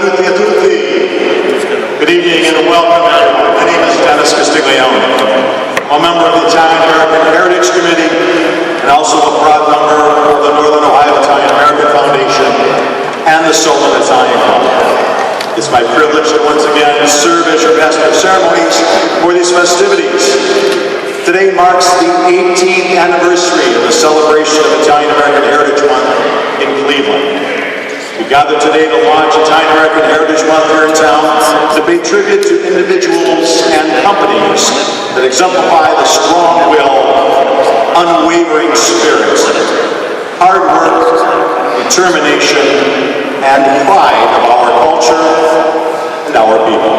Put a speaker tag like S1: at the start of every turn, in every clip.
S1: tutti e tutti. Good evening and welcome everyone. My name is Dennis Castiglione. I'm a member of the Italian American Heritage Committee and also a proud member of the Northern Ohio Italian American Foundation and the Solon Italian Club. It's my privilege to once again serve as your master of ceremonies for these festivities. Today marks the 18th anniversary of the celebration of Italian American Heritage Month in Cleveland. We gather today to launch Italian American Heritage Month here in town to pay tribute to individuals and companies that exemplify the strong will, unwavering spirit, hard work, determination, and pride of our culture and our people.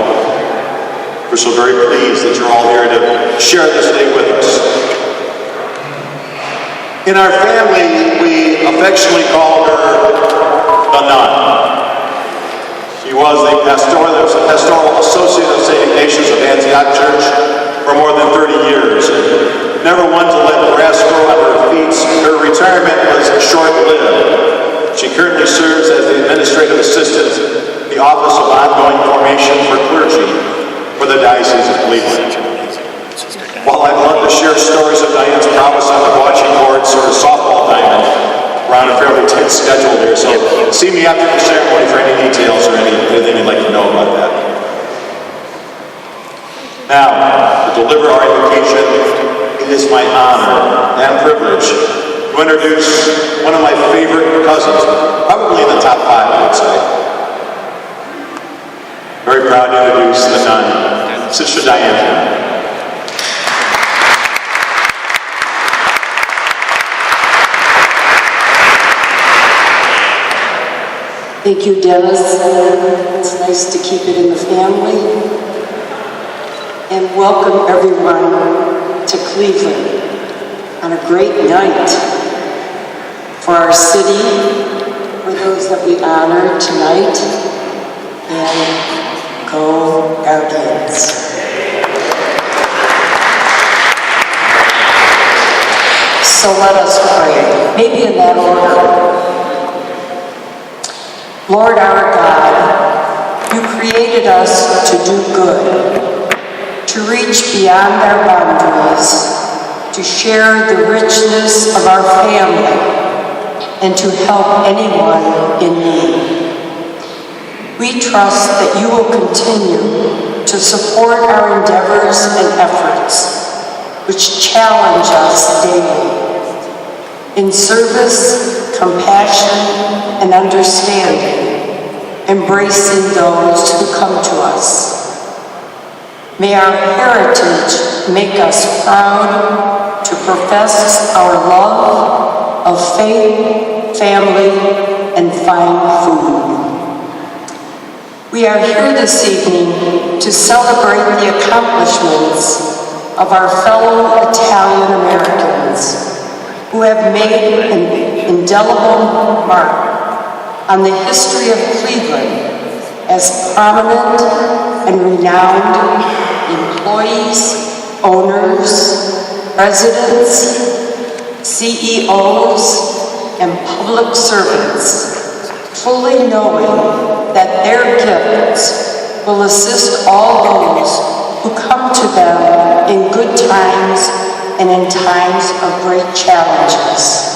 S1: We're so very pleased that you're all here to share this day with us. In our family, we affectionately called her the nun. She was the pastoral associate of St. Ignatius of Antioch Church for more than 30 years. Never one to let grass grow under her feet, her retirement was short-lived. She currently serves as the administrative assistant in the Office of Ongoing Formation for Clergy for the Diocese of Cleveland. While I'd love to share stories of Diane's prowess on the bocce courts or softball diamond, we're on a fairly tight schedule here, so see me after the ceremony for any details or anything you'd like to know about that. Now, to deliver our invocation, it is my honor and privilege to introduce one of my favorite cousins, probably in the top 5, I would say. Very proud to introduce the nun, Sister Diane.
S2: Thank you, Dennis. It's nice to keep it in the family. And welcome everyone to Cleveland on a great night for our city, for those that we honor tonight, and go Guardians. So let us pray, maybe in that order. Lord our God, you created us to do good, to reach beyond our boundaries, to share the richness of our family, and to help anyone in need. We trust that you will continue to support our endeavors and efforts, which challenge us daily, in service, compassion, and understanding, embracing those who come to us. May our heritage make us proud to profess our love of faith, family, and fine food. We are here this evening to celebrate the accomplishments of our fellow Italian Americans who have made an indelible mark on the history of Cleveland as prominent and renowned employees, owners, presidents, CEOs, and public servants, fully knowing that their gifts will assist all those who come to them in good times and in times of great challenges.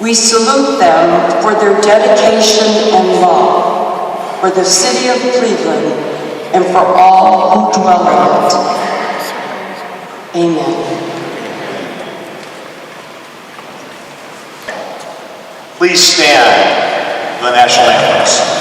S2: We salute them for their dedication and love for the city of Cleveland and for all who dwell in it. Amen.
S1: Please stand for the national anthems.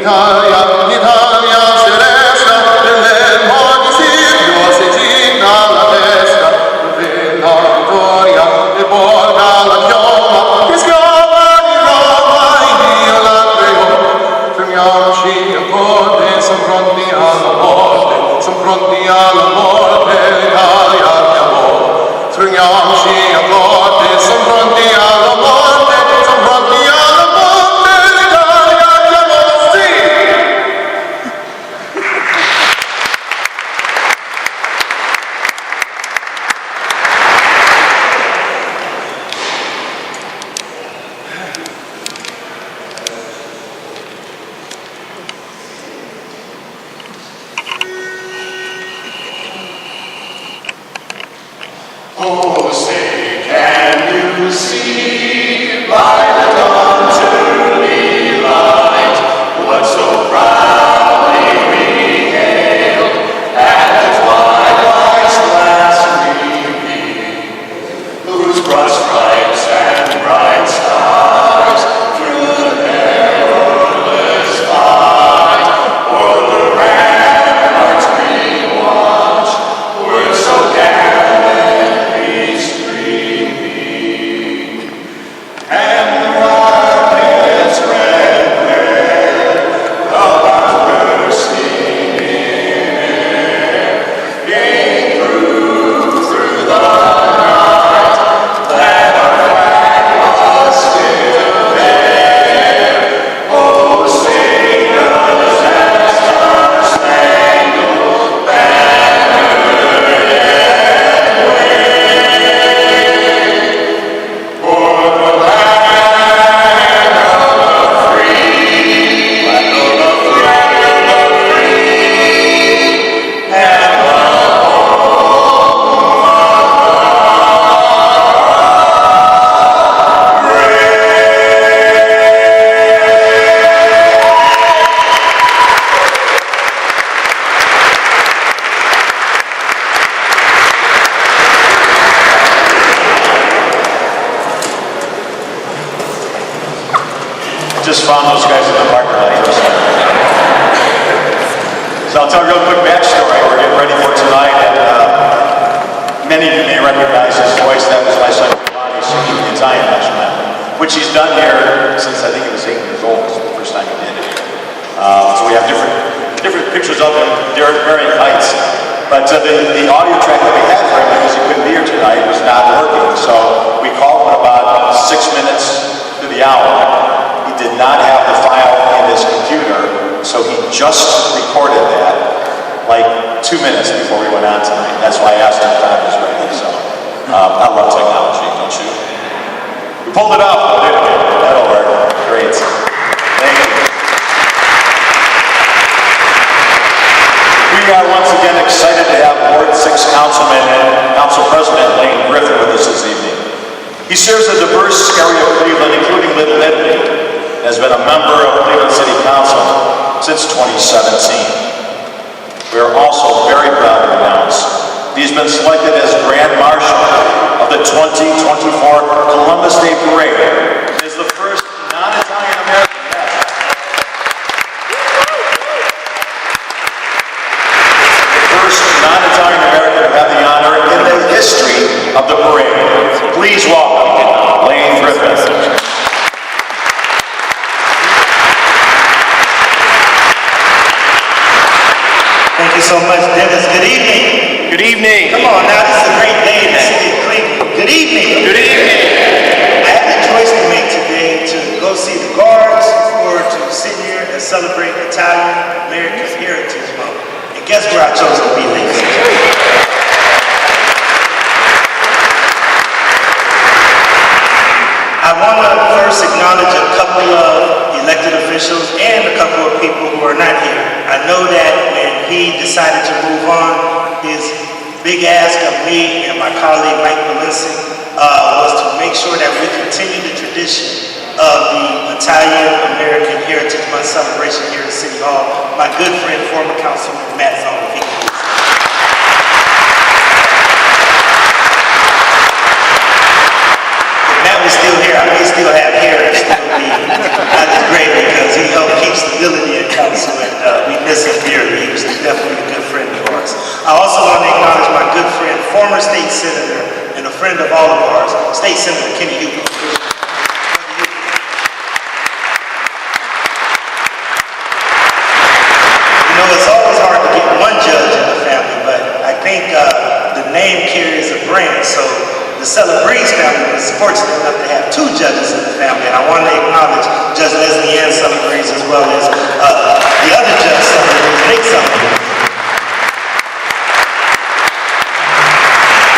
S3: Italia, Stringiamoci accordi, siamo pronti alla morte, siamo pronti alla morte, l'Italia abbiamo. Stringiamoci accordi, siamo pronti alla morte, siamo pronti alla morte, l'Italia abbiamo, sì!
S4: Oh, say, can you see by the dawn's early light what so proudly we hailed at the twilight's last gleaming, whose broad stripes and bright stars through the perilous fight o'er the ramparts we watched were so gallantly streaming, and the rocket's red glare of our bursting air came through the night that our flag was still there. Oh, sing us that star-spangled banner yet wave for the land of the free, land of the free, and the
S1: Just found those guys in the parking lot. So I'll tell you a real quick backstory. We're getting ready for tonight, and many of you may recognize his voice. That was my son Giovanni singing the Italian national anthem, which he's done here since I think he was 8 years old. This was the first time he did it. So we have different pictures of him, varying heights. But the audio track that we had for him, because he couldn't be here tonight, was not working. So we called him about 6 minutes to the hour. He did not have the file in his computer, so he just recorded that like 2 minutes before we went on tonight. That's why I asked him if time was ready. So I love technology, don't you? We pulled it off, didn't we? That'll work. Great. Thank you. We are once again excited to have Ward 6 Councilman and Council President Lane Griffin with us this evening. He serves a diverse area of Cleveland, including Little Italy, and has been a member of Cleveland City Council since 2017. We are also very proud to announce he's been selected as Grand Marshal of the 2024 Columbus Day Parade. It is the first non-Italian American to have the honor in the history of the parade. Please welcome Lane Griffin.
S5: Thank you so much, Dennis. Good evening.
S3: Good evening.
S5: Come on now, this is a great day in the city of Cleveland. Good evening.
S3: Good evening.
S5: I had the choice to make today to go see the guards or to sit here and celebrate Italian American Heritage Month. And guess where I chose to be, ladies and gentlemen? I want to first acknowledge a couple of elected officials and a couple of people who are not here. I know that when he decided to move on, his big ask of me and my colleague Mike Valenci was to make sure that we continue the tradition of the Italian American Heritage Month celebration here at City Hall. My good friend, former Councilman Matt Zone. Matt was still here, I may still have hair and still be not as great because he helped keep stability in council and we miss him dearly. He was definitely a good friend of ours. I also want to acknowledge my good friend, former state senator and a friend of all of ours, State Senator Kenny Hugo. So the Celebreze family was fortunate enough to have two judges in the family, and I want to acknowledge Judge Leslie Ann Celebreze as well as the other judge Celebreze, Nick Celebreze.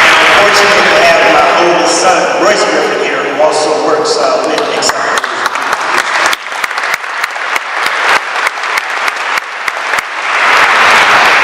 S5: And I'm fortunate to have my oldest son, Royce Griffin, here, who also works with Nick Celebreze.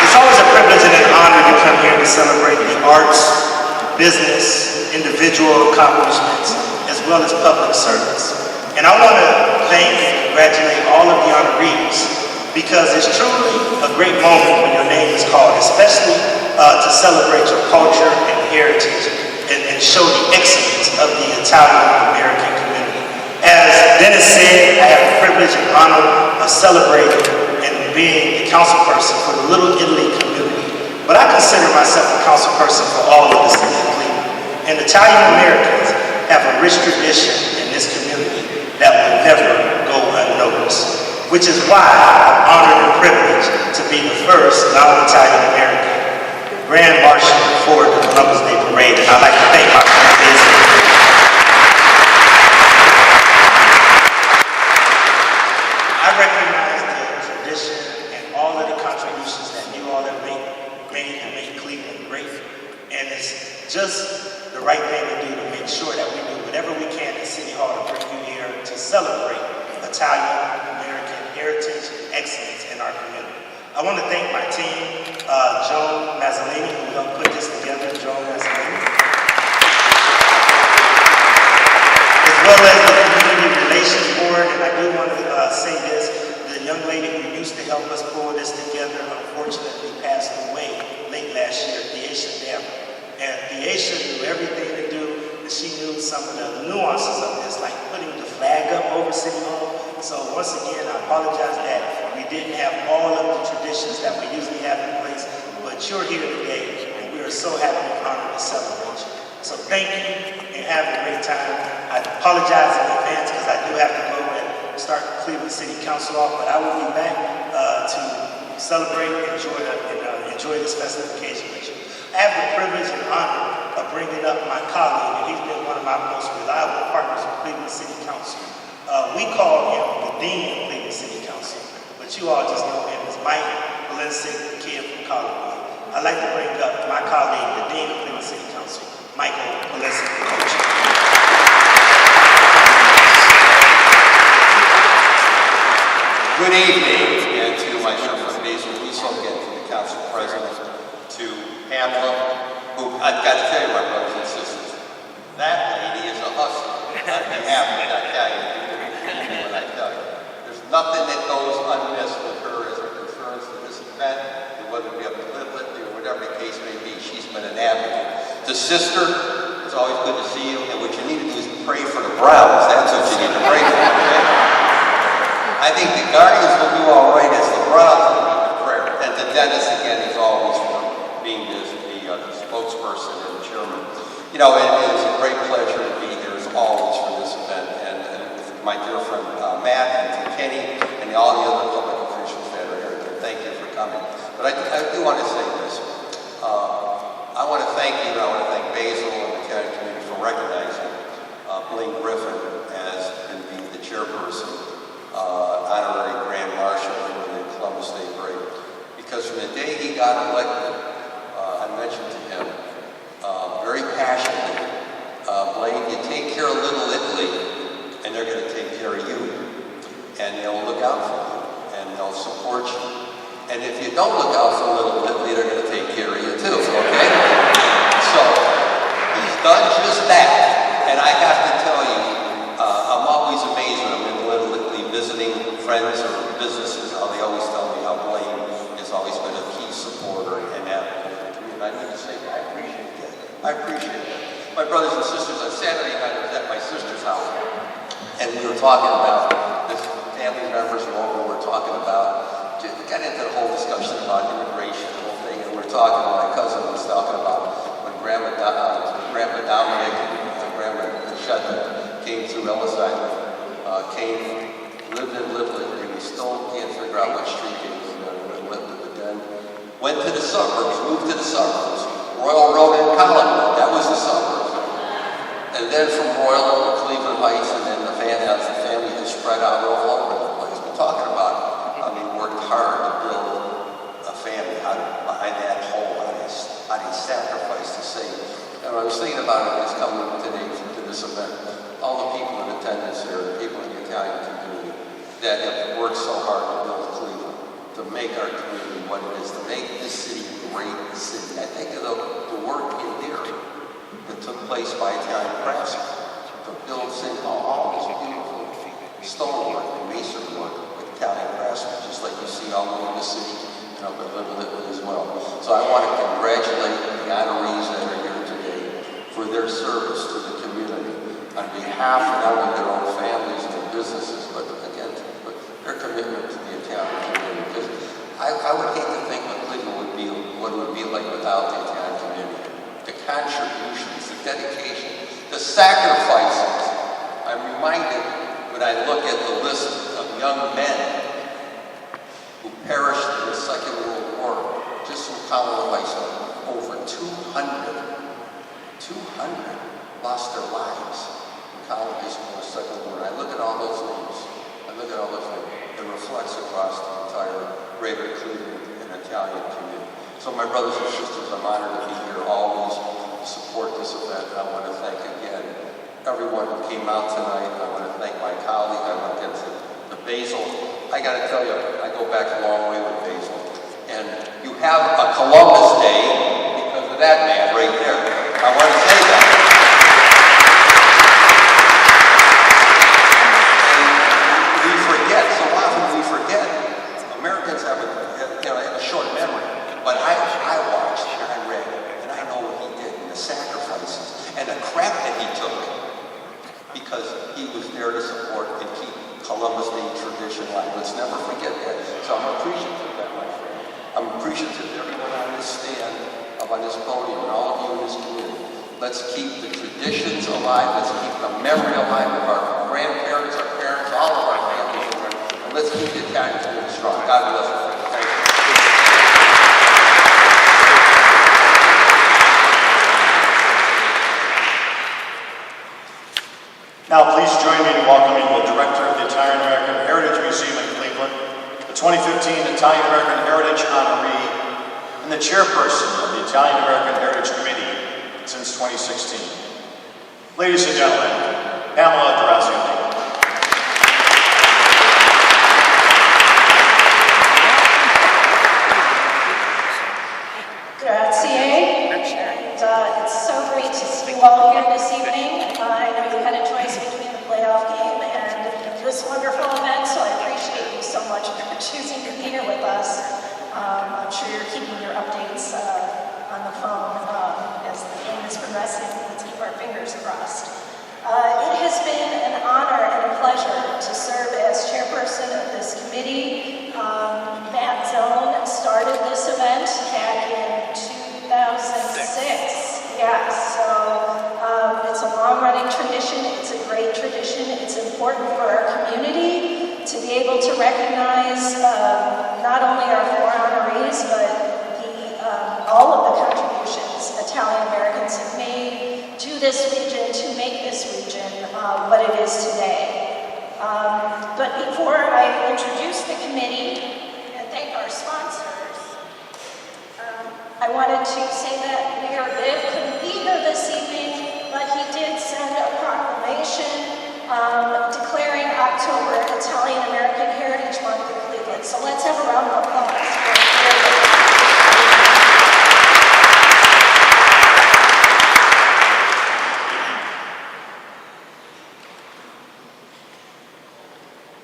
S5: It's always a privilege and an honor to come here to celebrate the arts, business, individual accomplishments, as well as public service. And I want to thank and congratulate all of the honorees because it's truly a great moment when your name is called, especially to celebrate your culture and heritage and show the excellence of the Italian-American community. As Dennis said, I have the privilege and honor of celebrating and being the council person for the Little Italy community. But I consider myself a council person for all of the city of Cleveland. And Italian Americans have a rich tradition in this community that will never go unnoticed, which is why I'm honored and privileged to be the first non-Italian American Grand Marshal for the Columbus Day Parade. And I'd like to thank my friend Basil. I recognize the tradition and all of the contributions that you all have made and make Cleveland great. And it's just the right thing to do to make sure that we do whatever we can at City Hall to bring you here to celebrate Italian-American heritage and excellence in our community. I want to thank my team, Joan Mazzolini, who helped put this together, Joan Mazzolini, as well as the Community Relations Board. And I do want to say this, the young lady who used to help us pull this together unfortunately passed away late last year, Deisha Dam. And Deisha knew everything to do, and she knew some of the nuances of this, like putting the flag up over City Hall. So once again, I apologize that we didn't have all of the traditions that we usually have in place, but you're here today, and we are so happy and honored to celebrate you. So thank you, and have a great time. I apologize in advance because I do have to go and start Cleveland City Council off, but I will be back to celebrate and enjoy this festive occasion with you. I have the privilege and honor of bringing up my colleague, and he's been one of my most reliable partners with Cleveland City Council. We call him the Dean of Cleveland City Council, but you all just know him as Mike Valencic, the kid from Colorado. I'd like to bring up my colleague, the Dean of Cleveland City Council, Michael Valencic, the coach.
S6: Good evening, and to my friend Basil Wiesel, again to the council president, to Pamela, who I've got to tell you, my brothers and sisters, that lady is a hustler. I'd be happy to tell you when I tell you. There's nothing that goes unmissed with her as it concerns to this event, and whether it be up to Livlet or whatever the case may be, she's been an advocate. To sister, it's always good to see you, and what you need to do is pray for the Browns. That's what you need to pray for, okay? I think the Guardians will do all right as the Browns will need the prayer. And to Dennis, again, as always, for being the spokesperson and chairman. You know, it is a great pleasure to be here, as always, for this event. And with my dear friend Matt and to Kenny and all the other public officials that are here. Thank you for coming. But I do want to say this. I want to thank you, and I want to thank Basil and the county committee for recognizing Blaine Griffin as being the chairperson, honorary Grand Marshal for the Columbus Day Parade. Because from the day he got elected, I mentioned to him very passionately, Blaine, you take care of Little Italy, and they're going to take care of you. And they'll look out for you, and they'll support you. And if you don't look out for Little Italy, they're going to take care of you too, okay? So, he's done just that. And I have to tell you, I'm always amazed when I'm in Little Italy visiting friends or businesses, how they always tell me how Blaine has always been a key supporter and advocate for me. And I need to say, I appreciate that. I appreciate that. My brothers and sisters, on Saturday night, I was at my sister's house, and we were talking about, the family members were over, we were talking about, got into the whole discussion about immigration, the whole thing, and we were talking, my cousin was talking about when Grandpa Dominic and Grandma Shetta came through Ellis Island, lived in Livlet, and we still can't figure out what street he was in Livlet, but then went to the suburbs, moved to the suburbs, Royal Road in Colin, that was the suburbs. And then from Royal to Cleveland Heights, and then the family has spread out all over the place. We're talking about how they worked hard to build a family, how to behind that hole, how they sacrificed to save. And I was thinking about it as coming today to this event. All the people in attendance here, the people in the Italian community that have worked so hard to build Cleveland, to make our community what it is, to make this city a great city. I think of the work in there that took place by Italian craftsmen to build all this beautiful stonework and masonry work with Italian craftsmen, just like you see all over the city and up in Little Italy as well. So I want to congratulate the honorees that are here today for their service to the community on behalf of not only their own families and their businesses, but again, their commitment to the Italian community. Because I would hate to think what Cleveland would be, what it would be like without the Italian community. The contributions, the dedication, the sacrifices. I'm reminded when I look at the list of young men who perished in the Second World War, just from Colorado High School, over 200 lost their lives in Colorado High School in the Second World War. I look at all those names. It reflects across the entire greater Cleveland and Italian community. So my brothers and sisters, I'm honored to be here always to support this event. I want to thank again everyone who came out tonight. I want to thank my colleague. I want to get to Basil. I got to tell you, I go back a long way with Basil. And you have a Columbus Day because of that man right there. I want to say that. So often we forget. Americans have a short memory. But I watched and I read, and I know what he did, and the sacrifices, and the crap that he took, because he was there to support and keep Columbus Day tradition alive. Let's never forget that. So I'm appreciative of that, my friend. I'm appreciative of everyone on this stand, up on this podium, and all of you in this community. Let's keep the traditions alive. Let's keep the memory alive of our grandparents, our parents, all of our families. And let's keep the Italian community strong. God bless you. Thank you.
S1: Now please join me in welcoming the Director of the Italian American Heritage Museum in Cleveland, the 2015 Italian American Heritage Honoree, and the Chairperson of the Italian American Heritage Committee since 2016. Ladies and gentlemen, Pamela D'Orazio.
S7: Grazie. And it's so great to see you all here this evening. I know you had a choice between the playoff game and this wonderful event, so I appreciate you so much for choosing to be here with us. I'm sure you're keeping your updates on the phone as the game is progressing. Let's keep our fingers crossed. It has been an honor and a pleasure to serve as chairperson of this committee. Matt Zone started this event back in 2006. Yes, so it's a long-running tradition. It's a great tradition. It's important for our community to be able to recognize not only our four honorees, but all of the contributions Italian Americans have made to this region, to make this region what it is today. But before I introduce the committee and thank our sponsors, I wanted to say that Mayor Viv couldn't be here this evening, but he did send a proclamation declaring October Italian American Heritage Month in Cleveland. So let's have a round of applause for Mayor.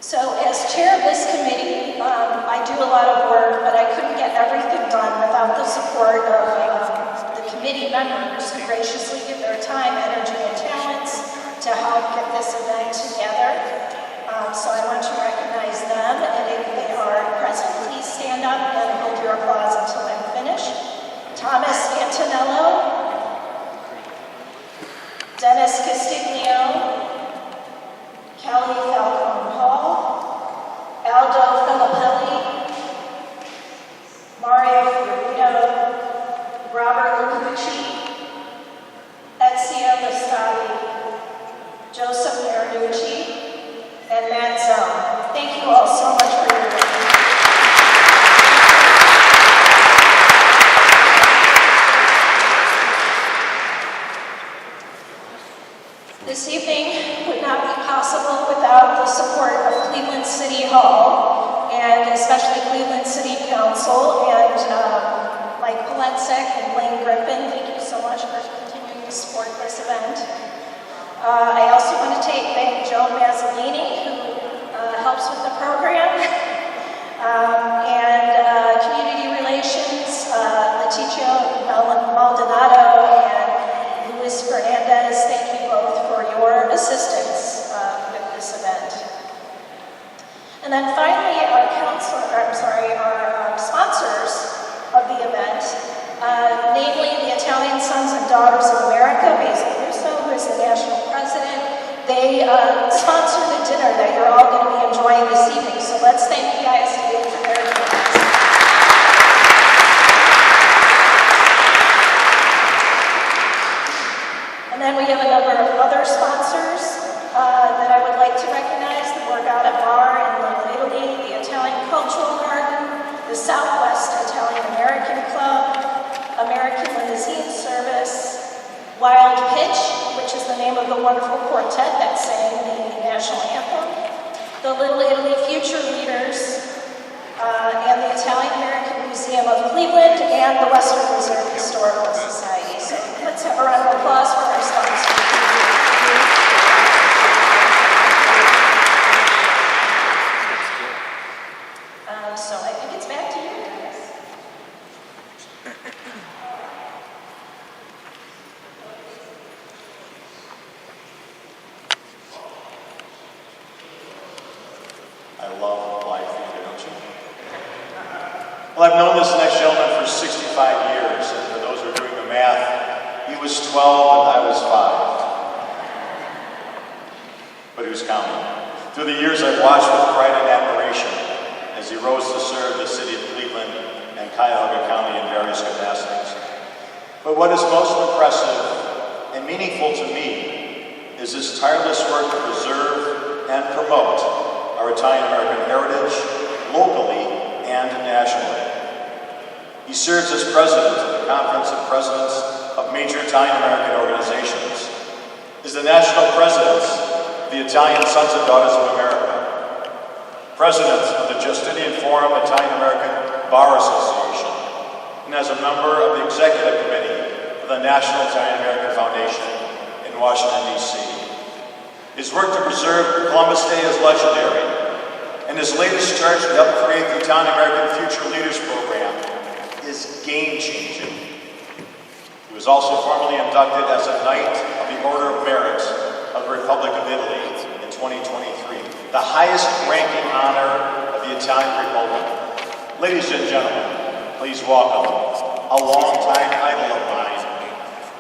S7: So as chair of this committee, I do a lot of work, but I couldn't get everything done without the support of the committee members who graciously give their time, energy, and talents to help get this event together. So I want to recognize them, and if they are present, please stand up and hold your applause until I'm finished. Thomas Antonello, Dennis Castiglione, Kelly Falcone Hall, Aldo Filippelli, Mario Fiorito, Robert Lucucci, let's thank you guys today for their attendance. And then we have a number of other sponsors that I would like to recognize: the Borgata Bar in London, Italy, the Italian Cultural Garden, the Southwest Italian American Club, American Limousine Service, Wild Pitch, which is the name of the wonderful quartet that sang the national anthem, the Little Italy Future Leaders, and the Italian American Museum of Cleveland, and the Western Reserve Historical Society. So let's have a round of applause for our sponsors. So I think it's back to you, Dennis.
S1: I love life, don't you? Well, I've known this next gentleman for 65 years, and for those who are doing the math, he was 12 and I was 5. But he was counting. Through the years, I've watched with pride and admiration as he rose to serve the city of Cleveland and Cuyahoga County in various capacities. But what is most impressive and meaningful to me is his tireless work to preserve and promote our Italian-American heritage locally and nationally. He serves as president of the Conference of Presidents of Major Italian-American Organizations, is the national president of the Italian Sons and Daughters of America, president of the Justinian Forum Italian-American Bar Association, and as a member of the executive committee for the National Italian-American Foundation in Washington, D.C. His work to preserve Columbus Day is legendary, and his latest charge to help create the Italian-American Future Leaders Program is game-changing. He was also formally inducted as a Knight of the Order of Merit of the Republic of Italy in 2023, the highest ranking honor of the Italian Republic. Ladies and gentlemen, please welcome a longtime idol of mine,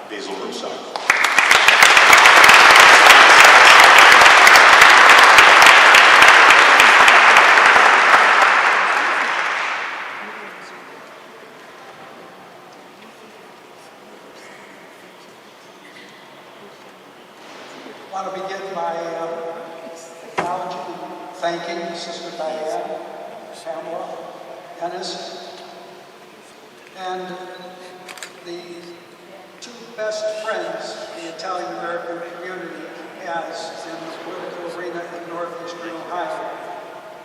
S1: Basil Russo.
S8: I want to begin by acknowledging and thanking Sister Diane, Pamela, Dennis, and the two best friends the Italian-American community has in the political arena in northeastern Ohio.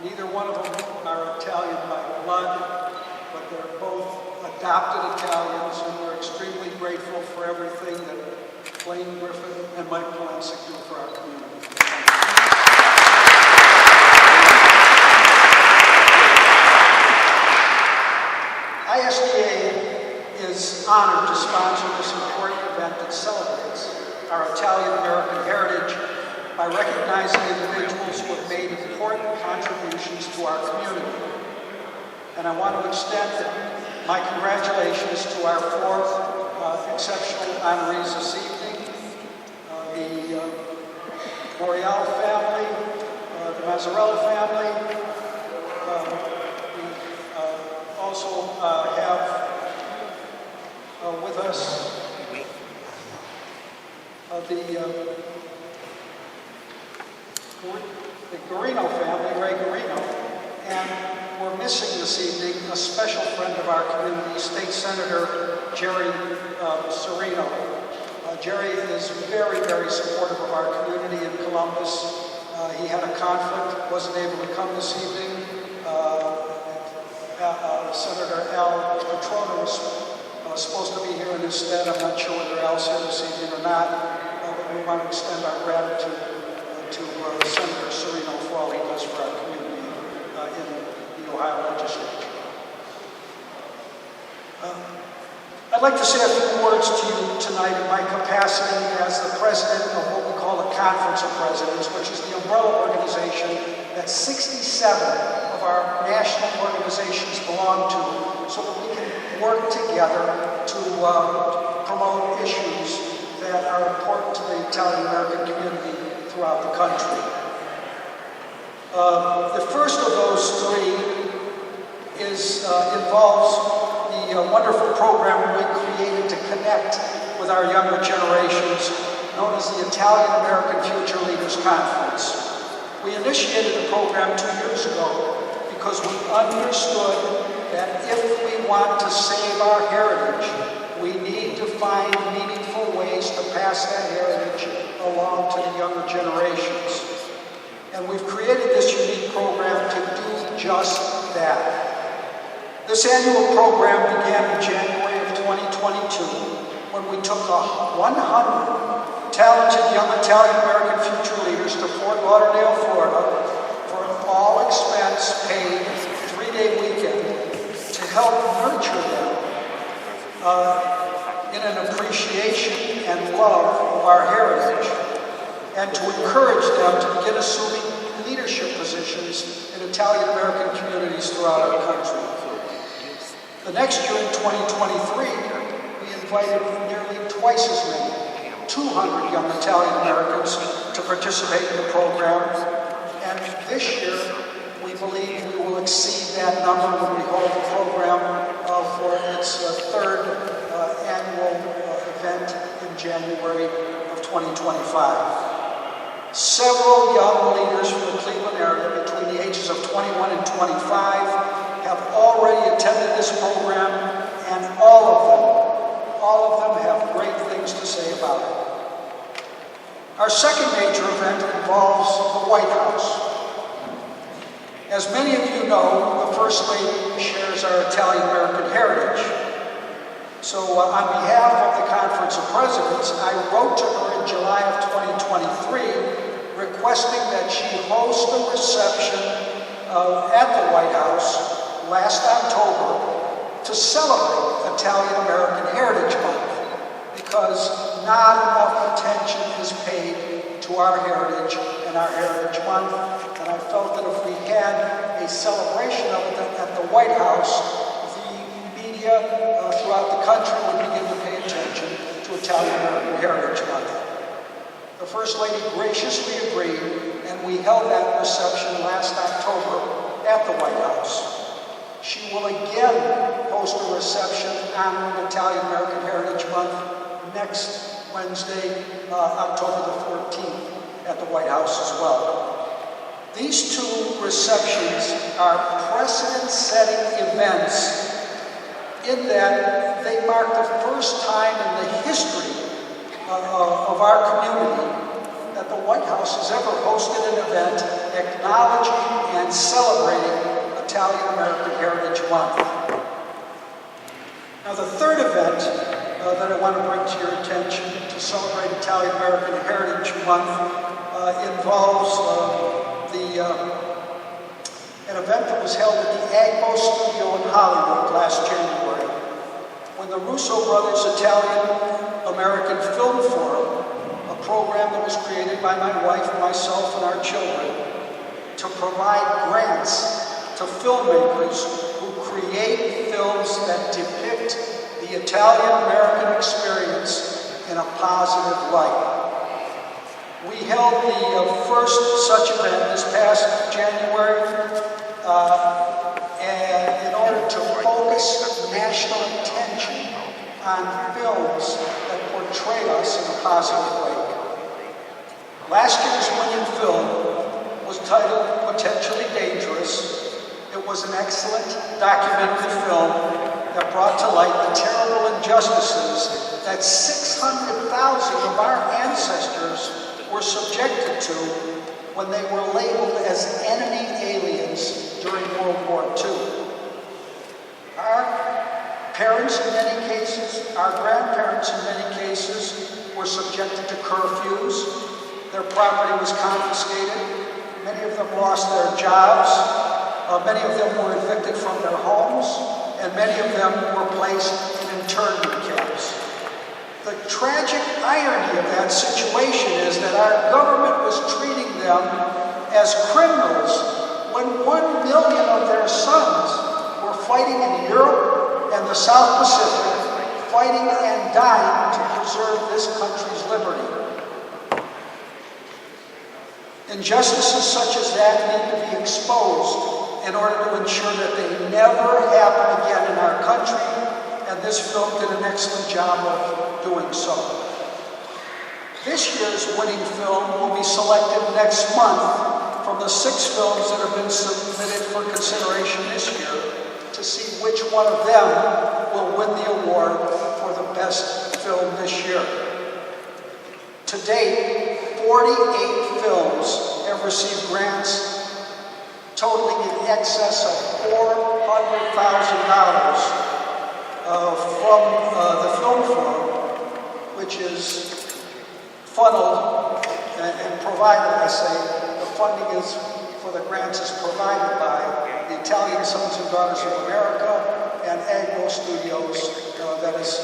S8: Neither one of them are Italian by blood, but they're both adopted Italians, and we're extremely grateful for everything that Blaine Griffin and Mike Polanczyk do for our community. ISDA is honored to sponsor this important event that celebrates our Italian-American heritage by recognizing individuals who have made important contributions to our community. And I want to extend my congratulations to our four exceptional honorees this evening. The Boreal family, the Mazzarella family. We also have with us the Garino family, Ray Garino, and we're missing this evening a special friend of our community, State Senator Jerry Serino. Jerry is very, very supportive of our community in Columbus. He had a conflict, wasn't able to come this evening. Senator Al Petrona was supposed to be here in his stead. I'm not sure whether Al's here this evening or not, but we want to extend our gratitude to Senator Serino for all he does for our community in the Ohio legislature. I'd like to say a few words to you tonight in my capacity as the president of what we call the Conference of Presidents, which is the umbrella organization that 67 of our national organizations belong to, so that we can work together to promote issues that are important to the Italian-American community throughout the country. The first of those three involves the wonderful program we created to connect with our younger generations, known as the Italian American Future Leaders Conference. We initiated the program 2 years ago because we understood that if we want to save our heritage, we need to find meaningful ways to pass that heritage along to the younger generations. And we've created this unique program to do just that. This annual program began in January of 2022 when we took 100 talented young Italian-American future leaders to Fort Lauderdale, Florida for an all-expense paid 3-day weekend to help nurture them in an appreciation and love of our heritage, and to encourage them to begin assuming leadership positions in Italian-American communities throughout our country. The next year in 2023, we invited nearly twice as many, 200 young Italian-Americans to participate in the program, and this year we believe we will exceed that number when we hold the program for its third annual event in January of 2025. Several young leaders from the Cleveland area between the ages of 21 and 25 have already attended this program, and all of them have great things to say about it. Our second major event involves the White House. As many of you know, the First Lady shares our Italian-American heritage. So on behalf of the Conference of Presidents, I wrote to her in July of 2023 requesting that she host a reception at the White House last October to celebrate Italian-American Heritage Month, because not enough attention is paid to our heritage and our Heritage Month, and I felt that if we had a celebration of it at the White House, the media throughout the country would begin to pay attention to Italian-American Heritage Month. The First Lady graciously agreed, and we held that reception last October at the White House. She will again host a reception honoring Italian-American Heritage Month next Wednesday, October the 14th, at the White House as well. These two receptions are precedent-setting events in that they mark the first time in the history of our community that the White House has ever hosted an event acknowledging and celebrating Italian-American Heritage Month. Now, the third event that I want to bring to your attention to celebrate Italian-American Heritage Month involves an event that was held at the Agbo Studio in Hollywood last January, when the Russo Brothers Italian-American Film Forum, a program that was created by my wife, myself, and our children, to provide grants to filmmakers who create films that depict the Italian-American experience in a positive light. We held the first such event this past January, and in order to focus national attention on films that portray us in a positive way. Last year's winning film was titled Potentially Dangerous. It was an excellent documentary film that brought to light the terrible injustices that 600,000 of our ancestors were subjected to when they were labeled as enemy aliens during World War II. Our parents in many cases, our grandparents in many cases, were subjected to curfews. Their property was confiscated. Many of them lost their jobs. Many of them were evicted from their homes, and many of them were placed in internment camps. The tragic irony of that situation is that our government was treating them as criminals when 1 million of their sons were fighting in Europe and the South Pacific, fighting and dying to preserve this country's liberty. Injustices such as that need to be exposed in order to ensure that they never happen again in our country, and this film did an excellent job of doing so. This year's winning film will be selected next month from the 6 films that have been submitted for consideration this year to see which one of them will win the award for the best film this year. To date, 48 films have received grants totaling in excess of $400,000 from the Film Forum, which is funneled and provided, I say, the funding is for the grants is provided by the Italian Sons and Daughters of America and Agno Studios that is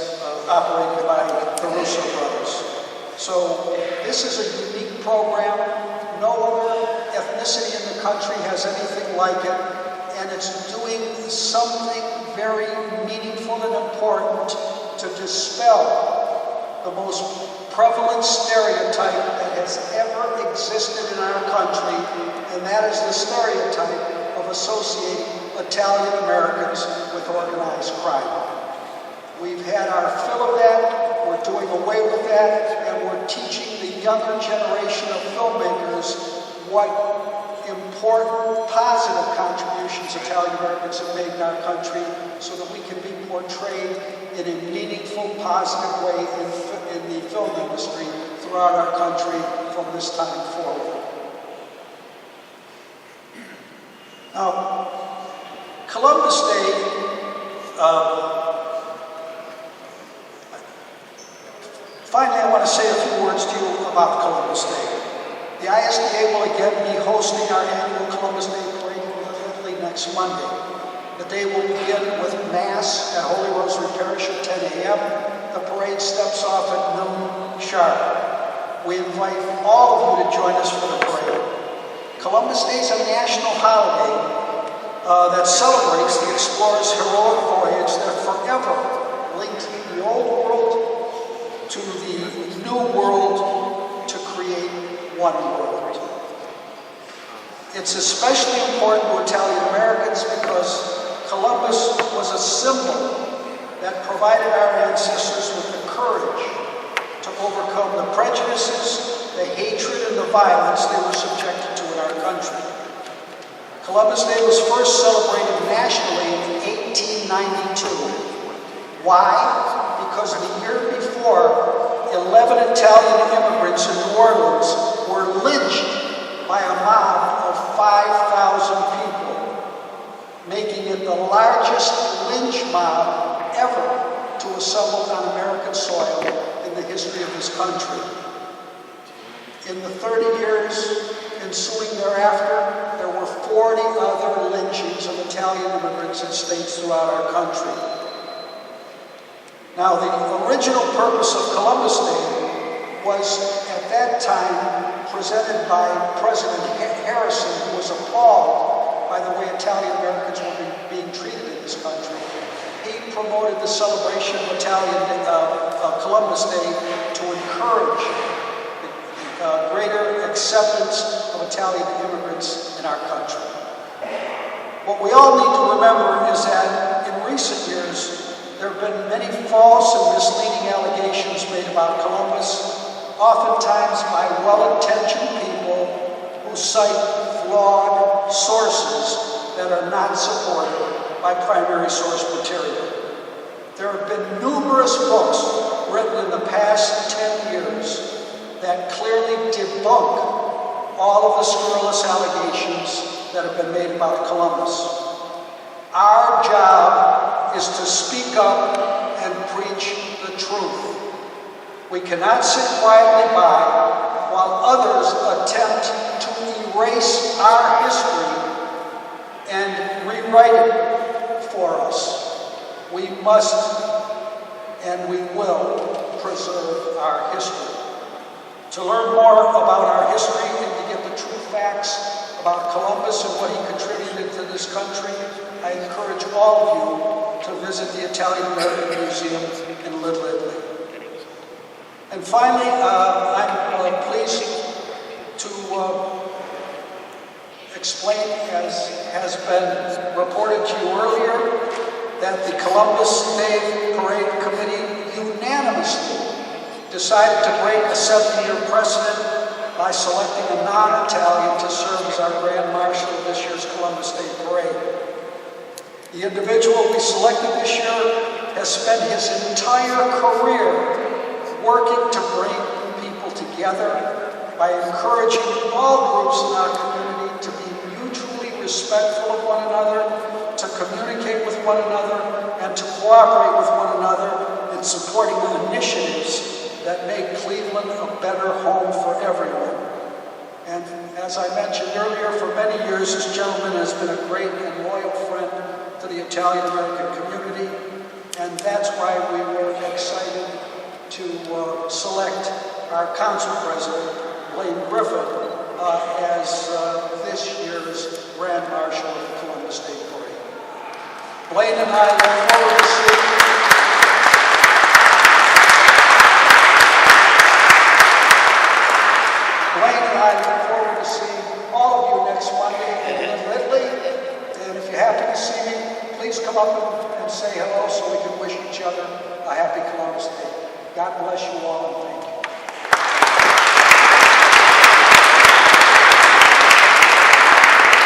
S8: operated by the Russo brothers. So this is a unique program. No other ethnicity in the country has anything like it, and it's doing something very meaningful and important to dispel the most prevalent stereotype that has ever existed in our country, and that is the stereotype of associating Italian Americans with organized crime. We've had our fill of that, we're doing away with that, and we're teaching the younger generation of filmmakers what important, positive contributions Italian Americans have made in our country so that we can be portrayed in a meaningful, positive way in the film industry throughout our country from this time forward. Now, Columbus Day, finally I want to say a few words to you about Columbus Day. The ISDA will again be hosting our annual Columbus Day Parade in Italy next Monday. The day will begin with Mass at Holy Rosary Parish at 10 a.m. The parade steps off at noon sharp. We invite all of you to join us for the parade. Columbus Day is a national holiday that celebrates the explorer's heroic voyage that forever linked the old world to the new world to create one world. It's especially important to Italian Americans because Columbus was a symbol that provided our ancestors with the courage to overcome the prejudices, the hatred, and the violence they were subjected to in our country. Columbus Day was first celebrated nationally in 1892. Why? Because the year before, 11 Italian immigrants in New Orleans were lynched by a mob of 5,000 people, making it the largest lynch mob ever to assemble on American soil in the history of this country. In the 30 years ensuing thereafter, there were 40 other lynchings of Italian immigrants in states throughout our country. Now, the original purpose of Columbus Day was, at that time, presented by President Harrison, who was appalled by the way Italian Americans were being treated in this country. He promoted the celebration of Columbus Day to encourage the greater acceptance of Italian immigrants in our country. What we all need to remember is that in recent years, there have been many false and misleading allegations made about Columbus, oftentimes by well-intentioned people who cite flawed sources that are not supported by primary source material. There have been numerous books written in the past 10 years that clearly debunk all of the scurrilous allegations that have been made about Columbus. Our job is to speak up and preach the truth. We cannot sit quietly by while others attempt to erase our history and rewrite it for us. We must and we will preserve our history. To learn more about our history and to get the true facts about Columbus and what he contributed to this country, I encourage all of you to visit the Italian American Museum in Little Italy. And finally, I'm pleased to explain, as has been reported to you earlier, that the Columbus Day Parade Committee unanimously decided to break a 7-year precedent by selecting a non-Italian to serve as our Grand Marshal of this year's Columbus Day Parade. The individual we selected this year has spent his entire career working to bring people together by encouraging all groups in our community to be mutually respectful of one another, to communicate with one another, and to cooperate with one another in supporting initiatives that make Cleveland a better home for everyone. And as I mentioned earlier, for many years, this gentleman has been a great and loyal friend to the Italian-American community, and that's why we were excited to select our council president, Blaine Griffin, as this year's Grand Marshal of the Columbus Day Parade. Blaine and I look forward to seeing all of you next Monday in Ridley. And if you happen to see me, please come up and say hello so we can wish each other a happy Columbus Day. God bless you all and thank you.